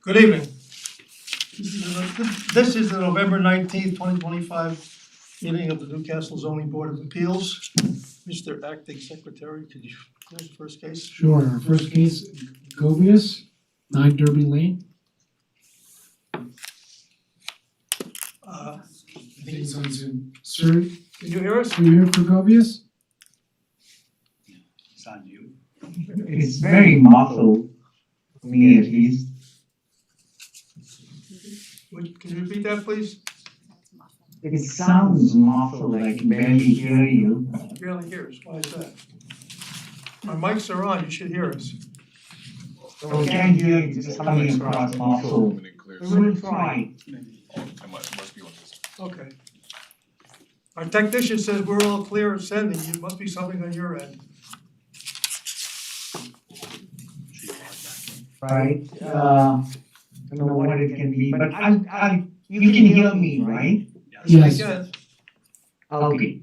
Good evening. This is the November 19th, 2025 meeting of the Newcastle Zoning Board of Appeals. Mr. Acting Secretary, could you call the first case? Sure, our first case, Govius, 9 Derby Lane. I think it's on Zoom. Sir, Can you hear us? are you here for Govius? It's on you. It's very muffled, for me at least. Can you repeat that, please? It sounds muffled, I can barely hear you. Barely hear us. Why is that? Our mics are on, you should hear us. So I can't hear you, just coming across muffled. We'll try. Okay. Our technician says we're all clear of sending. It must be something on your end. Right, I don't know what it can be, but you can hear me, right? Yes. I can. Okay.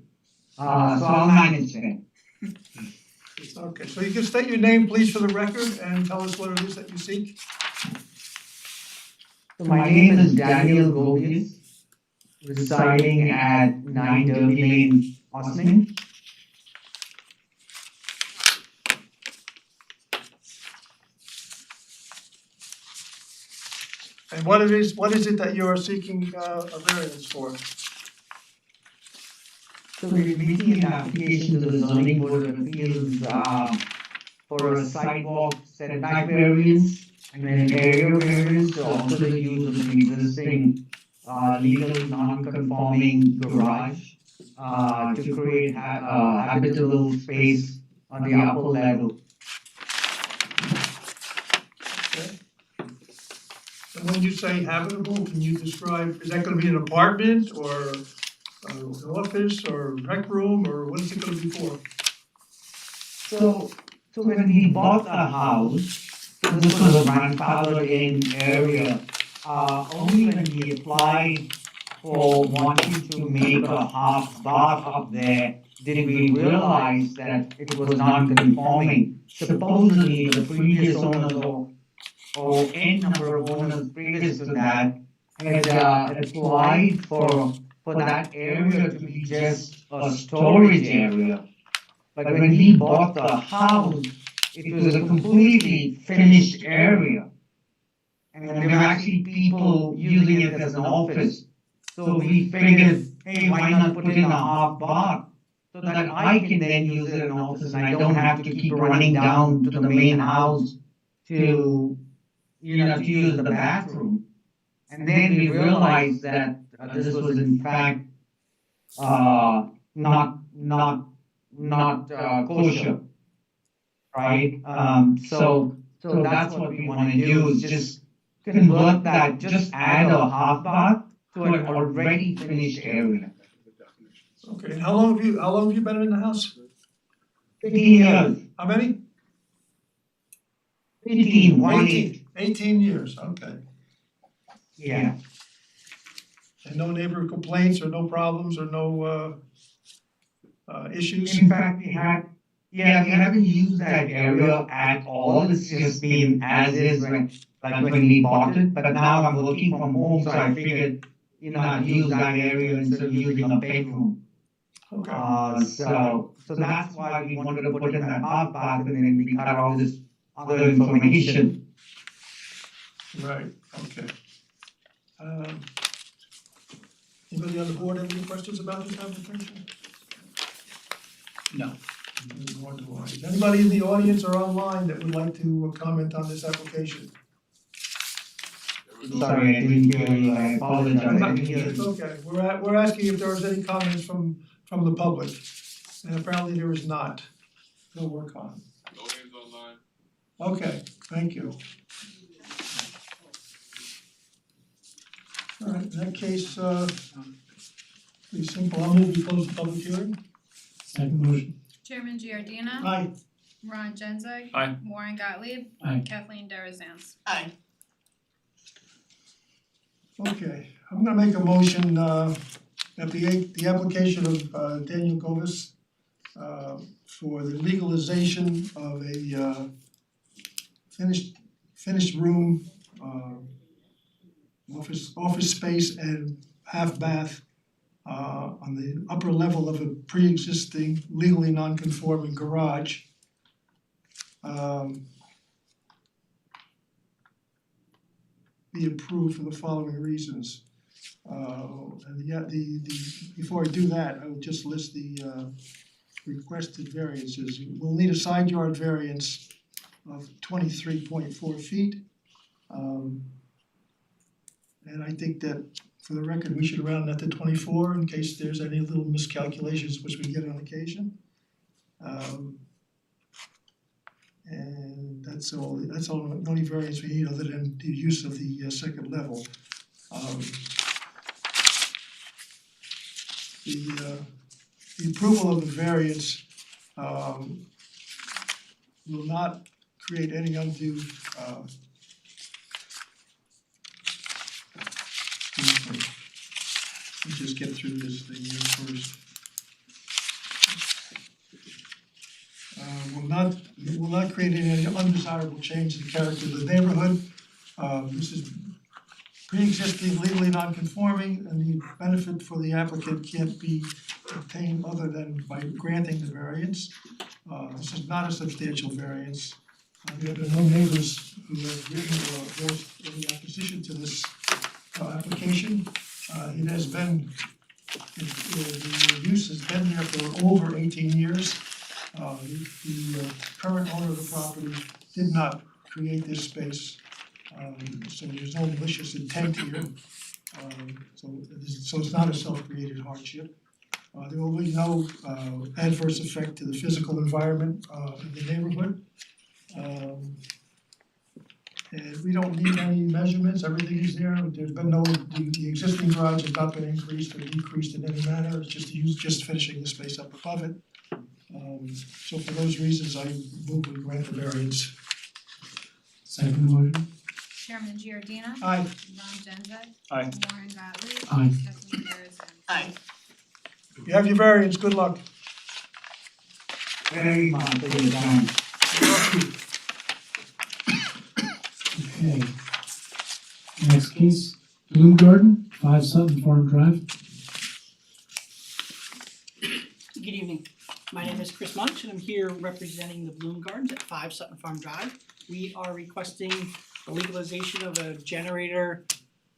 So I'll manage then. Okay, so you can state your name, please, for the record, and tell us what it is that you seek. So my name is Daniel Govius, residing at 9 Derby Lane, Austin. And what is it that you are seeking a variance for? So we're making an application to the zoning board of appeals for a sidewalk setback variance and an area variance to alter the use of an existing legally non-conforming garage to create habitable space on the upper level. Okay. And when you say habitable, can you describe, is that gonna be an apartment or an office or rec room, or what is it gonna be for? So when we bought the house, this was a grandfathered in area. Only when we applied for wanting to make a half bath up there, did we realize that it was non-conforming. Supposedly, the previous owners or n number of owners previous to that had applied for that area to be just a storage area. But when he bought the house, it was a completely finished area. And there were actually people using it as an office. So we figured, hey, why not put in a half bath so that I can then use it as an office and I don't have to keep running down to the main house to use the bathroom. And then we realized that this was in fact not kosher, right? So that's what we want to do is just convert that, just add a half bath to an already finished area. Okay, and how long have you been in the house? 15 years. How many? 18, 1 18 years, okay. Yeah. And no neighbor complaints or no problems or no issues? In fact, we haven't used that area at all. It's just been as is when we bought it. But now I'm working from home, so I figured, I'd use that area instead of using a bedroom. Okay, So that's why we wanted to put in that half bath, and then we cut all this other information. right, okay. Anybody on the board have any questions about this application? No. Anybody in the audience or online that would like to comment on this application? Sorry, I didn't hear you. I apologize. I didn't hear It's you. okay, we're asking if there was any comments from the public, and apparently there is not. No work on. No hands online. Okay, thank you. All right, in that case, pretty simple, I'll move to close the public hearing. Second motion. Chairman Giordina. Aye. Ron Genzeg. Aye. Warren Gottlieb. Aye. Kathleen Darazan. Okay, I'm gonna make a motion that the application of Daniel Govis for the legalization of a finished room office space and half bath on the upper level of a pre-existing legally non-conforming garage. Be approved for the following reasons. And yet before I do that, I will just list the requested variances. We'll need a side yard variance of 23.4 feet. And I think that for the record, we should round that to 24 in case there's any little miscalculations which we get on occasion. And that's all the only variance we need other than the use of the second level. The approval of the variance will not create any undue let me just get through this thing here first. Will not create any undesirable change in the character of the neighborhood. This is pre-existing, legally non-conforming, and the benefit for the applicant can't be obtained other than by granting the variance. This is not a substantial variance. There have been no neighbors who have written or voiced any opposition to this application. It has been, the use has been there for over 18 years. The current owner of the property did not create this space, so there's no malicious intent here. So it's not a self-created hardship. There will be no adverse effect to the physical environment in the neighborhood. And we don't need any measurements, everything is there. There's been no, the existing garage has not been increased or decreased in any manner, it's just finishing the space up above it. So for those reasons, I move we grant the variance. Second motion. Chairman Giordina. Aye. Ron Genzeg. Aye. Warren Gottlieb. Aye. Kathleen Darazan. Aye. You have your variance, good luck. Very much for your time. Okay. Next case, Bloom Garden, 5 Sutton Farm Drive. Good evening. My name is Chris Munch and I'm here representing the Bloom Gardens at 5 Sutton Farm Drive. We are requesting the legalization of a generator,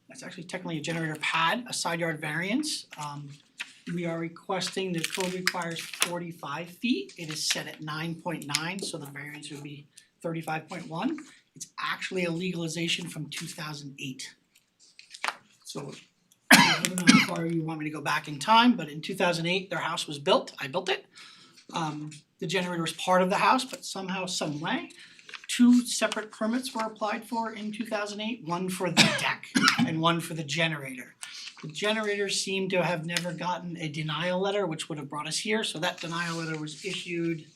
that's actually technically a generator pad, a side yard variance. We are requesting, the code requires 45 feet. It is set at 9.9, so the variance would be 35.1. It's actually a legalization from 2008. So I don't know how far you want me to go back in time, but in 2008, their house was built. I built it. The generator was part of the house, but somehow, some way, 2 separate permits were applied for in 2008, one for the deck and one for the generator. The generator seemed to have never gotten a denial letter, which would have brought us here, so that denial letter was issued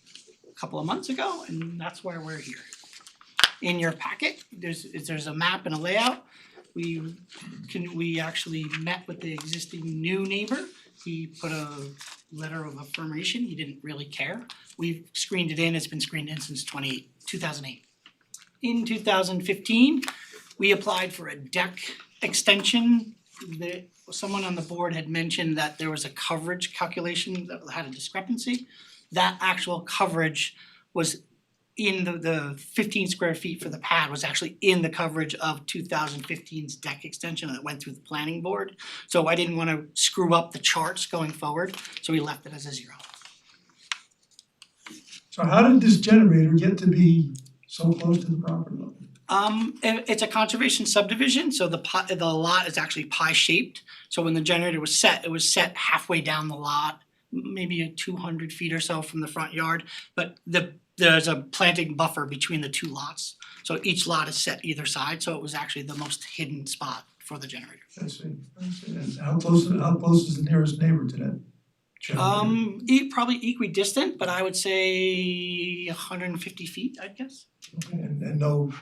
a couple of months ago, and that's why we're here. In your packet, there's a map and a layout. We actually met with the existing new neighbor. He put a letter of affirmation, he didn't really care. We've screened it in, it's been screened in since 2008. In 2015, we applied for a deck extension. Someone on the board had mentioned that there was a coverage calculation that had a discrepancy. That actual coverage was in the 15 square feet for the pad was actually in the coverage of 2015's deck extension that went through the planning board. So I didn't wanna screw up the charts going forward, so we left it as a 0. So how did this generator get to be so close to the property line? It's a conservation subdivision, so the lot is actually pie shaped. So when the generator was set, it was set halfway down the lot, maybe 200 feet or so from the front yard. But there's a planting buffer between the 2 lots. So each lot is set either side, so it was actually the most hidden spot for the generator. I see. And how close is the nearest neighbor to that generator? Probably equidistant, but I would say 150 feet, I'd guess. Okay, and no.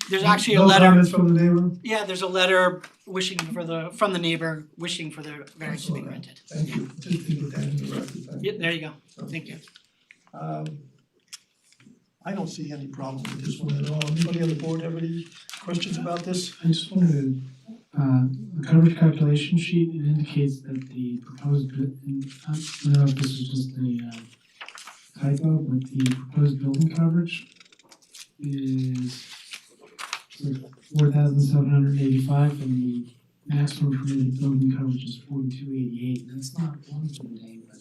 There's actually a No letter. comments from the neighbor? Yeah, there's a letter from the neighbor wishing for the variance to be granted. Thank you, just to get that in the record, thank you. Yep, there you go. Thank you. I don't see any problem with this one at all. Anybody on the board have any questions about this? I just wanted to, the coverage calculation sheet, it indicates that the proposed, I don't know if this is just a typo, but the proposed building coverage is 4,785 and the maximum permitted building coverage is 4,288. That's not one today, but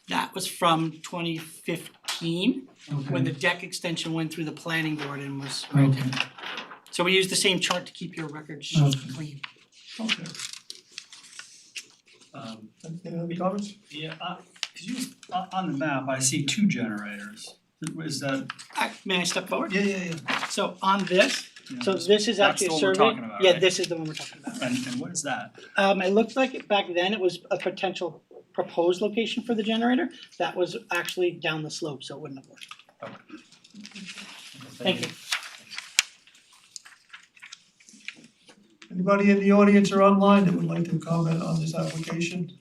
That was from 2015, when the okay. deck extension went through the planning board and was granted. Okay. So we used the same chart to keep your records Okay. clean. Okay, any other comments? Yeah, could you, on the map, I see 2 generators. Is that? May I step forward? Yeah. So on this, Yeah, so this is that's actually the a one we're survey. talking about, Yeah, right? this is the one we're talking about. And what is that? It looked like back then it was a potential proposed location for the generator. That was actually down the slope, so it wouldn't have worked. Thank you. Anybody in the audience or online that would like to comment on this application?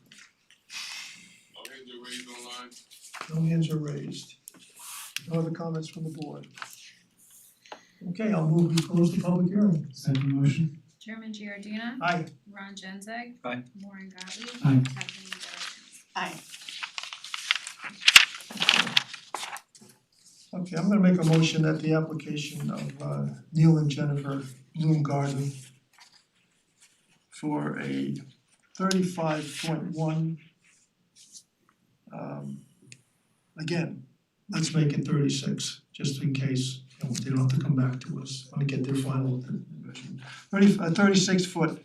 No hands are raised. No other comments from the board? Okay, I'll move to close the public hearing. Second motion? Chairman Giordina. Aye. Ron Genzeg. Aye. Warren Gottlieb. Aye. Kathleen Darazan. Aye. Okay, I'm gonna make a motion that the application of Neil and Jennifer Bloom Garden for a 35.1 again, let's make it 36, just in case, you know, they don't have to come back to us when they get their final measurement. 36-foot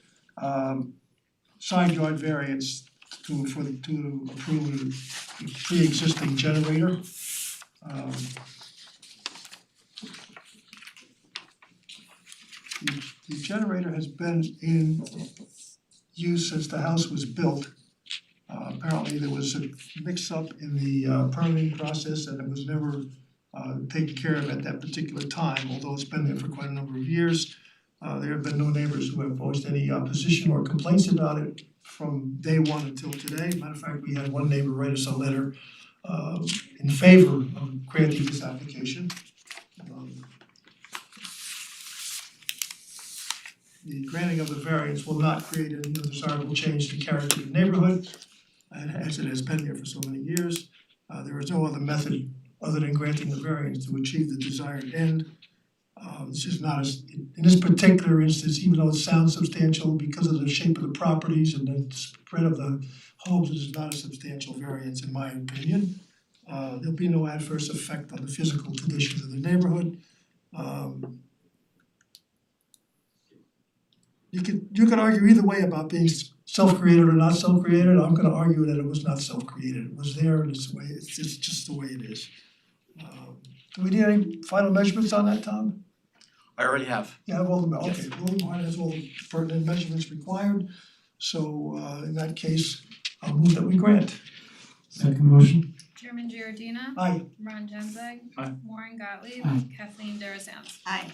side yard variance to approve a pre-existing generator. The generator has been in use since the house was built. Apparently there was a mix-up in the permitting process and it was never taken care of at that particular time, although it's been there for quite a number of years. There have been no neighbors who have voiced any opposition or complaints about it from day one until today. Matter of fact, we had one neighbor write us a letter in favor of granting this application. The granting of the variance will not create any undesirable change to character of the neighborhood, and as it has been there for so many years. There is no other method other than granting the variance to achieve the desired end. This is not, in this particular instance, even though it sounds substantial because of the shape of the properties and the spread of the homes, this is not a substantial variance in my opinion. There'll be no adverse effect on the physical conditions of the neighborhood. You could argue either way about being self-created or not self-created. I'm gonna argue that it was not self-created. It was there and it's the way, it's just the way it is. Do we need any final measurements on that, Tom? I already have. You have all the, okay, Bloom has all the pertinent measurements required. So in that case, I'll move that we grant. Second motion? Chairman Giordina. Aye, Ron Genzeg. Aye. Warren Gottlieb. Aye. Kathleen Darazan. Aye.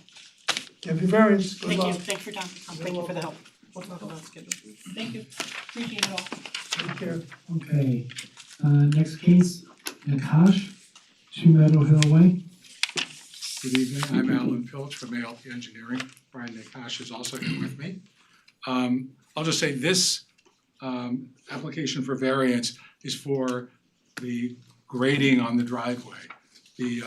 give your variance, good Thank you, luck. thanks for your time, thank you for the help. We'll talk about the schedule. Thank you, appreciate it all. Take care. Okay, next case, Nakash, 2 Meadow Hill Way. Good evening, I'm Alan Pilch from ALP Engineering. Brian Nakash is also here with me. I'll just say this application for variance is for the grading on the driveway. The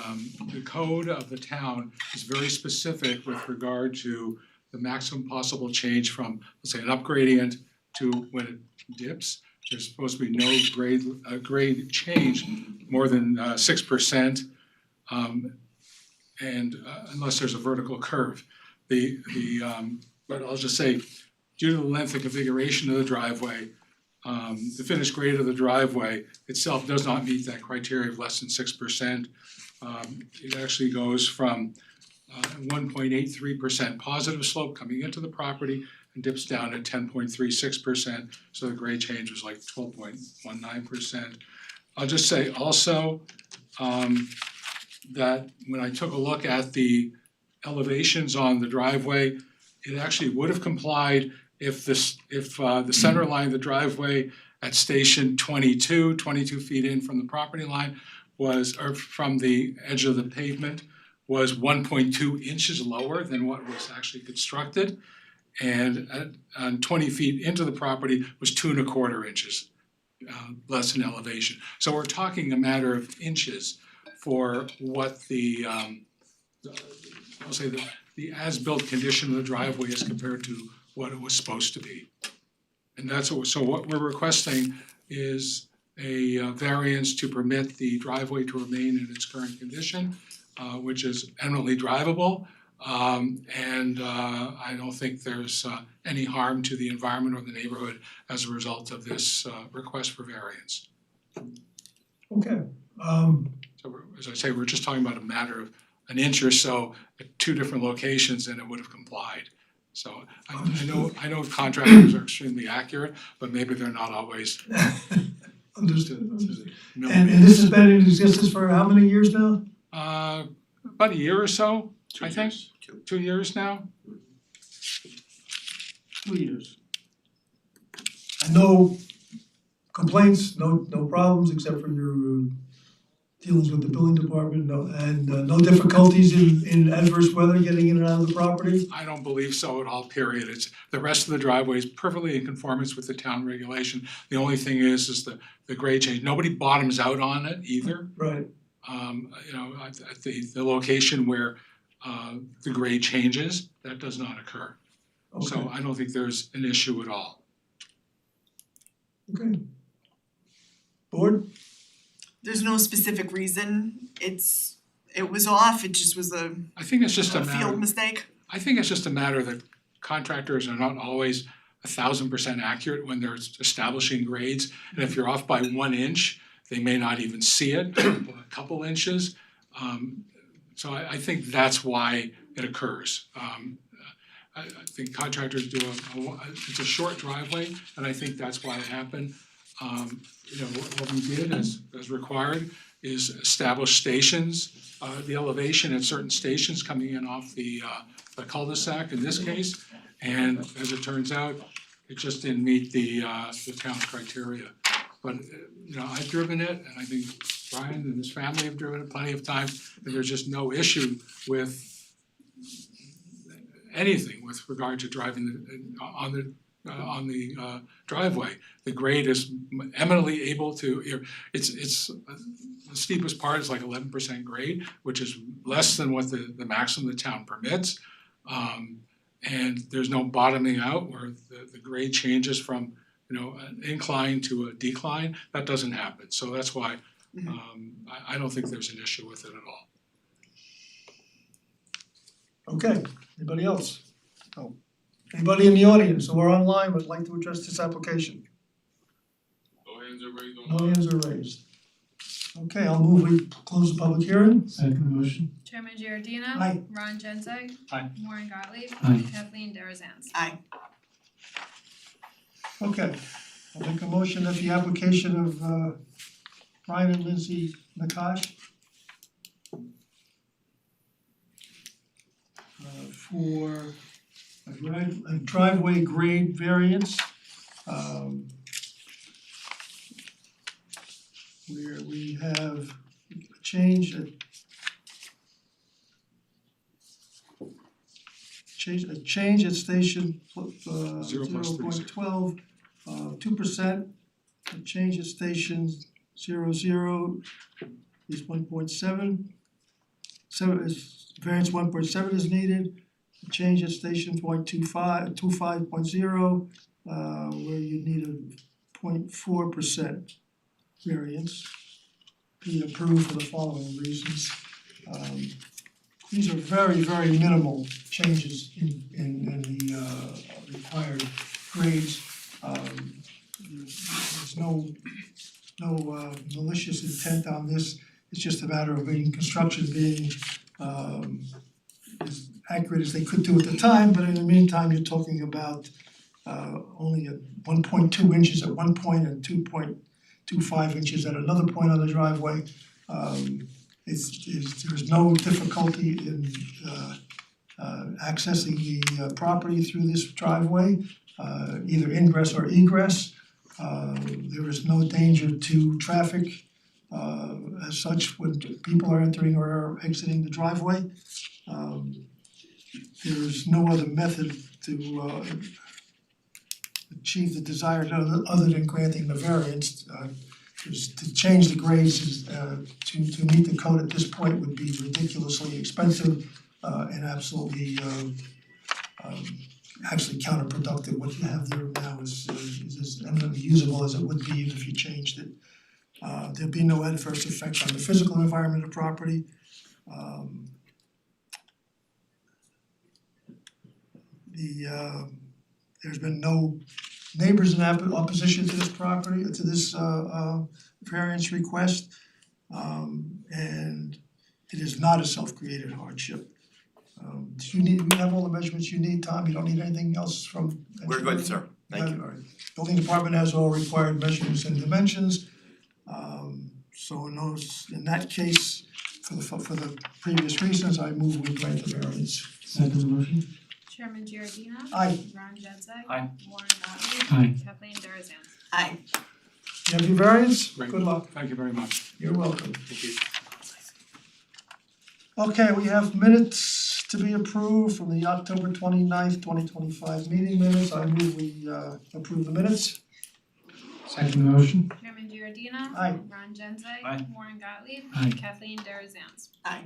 code of the town is very specific with regard to the maximum possible change from, let's say, an upgradient to when it dips. There's supposed to be no grade change more than 6%. And unless there's a vertical curve. But I'll just say, due to the length and configuration of the driveway, the finished grade of the driveway itself does not meet that criteria of less than 6%. It actually goes from 1.83% positive slope coming into the property and dips down at 10.36%, so the grade change was like 12.19%. I'll just say also that when I took a look at the elevations on the driveway, it actually would have complied if the center line of the driveway at station 22 feet in from the property line was, or from the edge of the pavement, was 1.2 inches lower than what was actually constructed. And on 20 feet into the property was 2¼ inches less in elevation. So we're talking a matter of inches for what the I'll say the as-built condition of the driveway is compared to what it was supposed to be. And that's what we're requesting is a variance to permit the driveway to remain in its current condition, which is eminently drivable. I don't think there's any harm to the environment or the neighborhood as a result of this request for variance. Okay, So as I say, we're just talking about a matter of an inch or so at 2 different locations and it would have complied. So I know contractors are extremely accurate, but maybe they're not always understood. No. And this has been in existence for how many years now? About a year or so, I think. 2 years now. 2 years. And no complaints, no problems except for your dealings with the building department, no difficulties in adverse weather getting in and out of the property? I don't believe so at all, period. It's the rest of the driveway is perfectly in conformance with the town regulation. The only thing is the grade change. Nobody bottoms out on it either. Right. At the location where the grade changes, that does not occur. Okay. So I don't think there's an issue at all. Okay. Board? There's no specific reason, it was off, it just was a I think it's just a matter. field mistake. I think it's just a matter that contractors are not always 1,000% accurate when they're establishing grades. And if you're off by 1 inch, they may not even see it, or a couple inches. So I think that's why it occurs. I think contractors do it's a short driveway, and I think that's why it happened. What we did as required is establish stations, the elevation at certain stations coming in off the cul-de-sac in this case. And as it turns out, it just didn't meet the town's criteria. But I've driven it, and I think Brian and his family have driven it plenty of times, and there's just no issue with anything with regard to driving on the driveway. The grade is eminently able to, it's the steepest part is like 11% grade, which is less than what the maximum the town permits. And there's no bottoming out where the grade changes from an incline to a decline. That doesn't happen. So that's why I don't think there's an issue with it at all. Okay, anybody else? No. Anybody in the audience or online would like to address this application? No hands are raised. Okay, I'll move we close the public hearing. Second motion. Chairman Giordina. Aye. Ron Genzeg. Aye. Warren Gottlieb. Aye. Kathleen Darazan. Aye. Okay, I'll make a motion that the application of Brian and Lindsay Nakash for a driveway grade variance where we have a change at station 0.12, 2%, a change at station 00 is 1.7, variance 1.7 is needed. A change at station 25.0, where you need a 0.4% variance. Be approved for the following reasons. These are very, very minimal changes in the required grades. There's no malicious intent on this. It's just a matter of construction being as accurate as they could do at the time, but in the meantime, you're talking about only at 1.2 inches at one point and 2.25 inches at another point on the driveway. There's no difficulty in accessing the property through this driveway, either ingress or egress. There is no danger to traffic As such, when people are entering or are exiting the driveway, there's no other method to achieve the desired other than granting the variance. Just to change the grades is to meet the code at this point would be ridiculously expensive and absolutely actually counterproductive. What you have there now is as eminently usable as it would be if you changed it. There'd be no adverse effect on the physical environment of the property. There's been no neighbors in opposition to this property, to this variance request. And it is not a self-created hardship. Do you have all the measurements you need, Tom? You don't need anything else from? We're good, sir. Thank you. All right. Building department has all required measurements and dimensions. So in that case, for the previous reasons, I move we grant the variance. Second motion? Chairman Giordina. Aye. Ron Genzeg. Aye. Warren Gottlieb. Aye. Kathleen Darazan. Aye. You have your variance? Great. Good luck. Thank you very much. You're welcome. Thank you. Okay, we have minutes to be approved from the October 29th, 2025 meeting minutes. I move we approve the minutes. Second motion? Chairman Giordina. Aye. Ron Genzeg. Aye. Warren Gottlieb. Aye. Kathleen Darazan. Aye.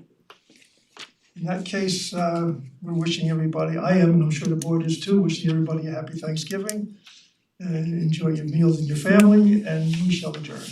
In that case, we're wishing everybody, I am, and I'm sure the board is too, wishing everybody a happy Thanksgiving. And enjoy your meals and your family, and we shall adjourn.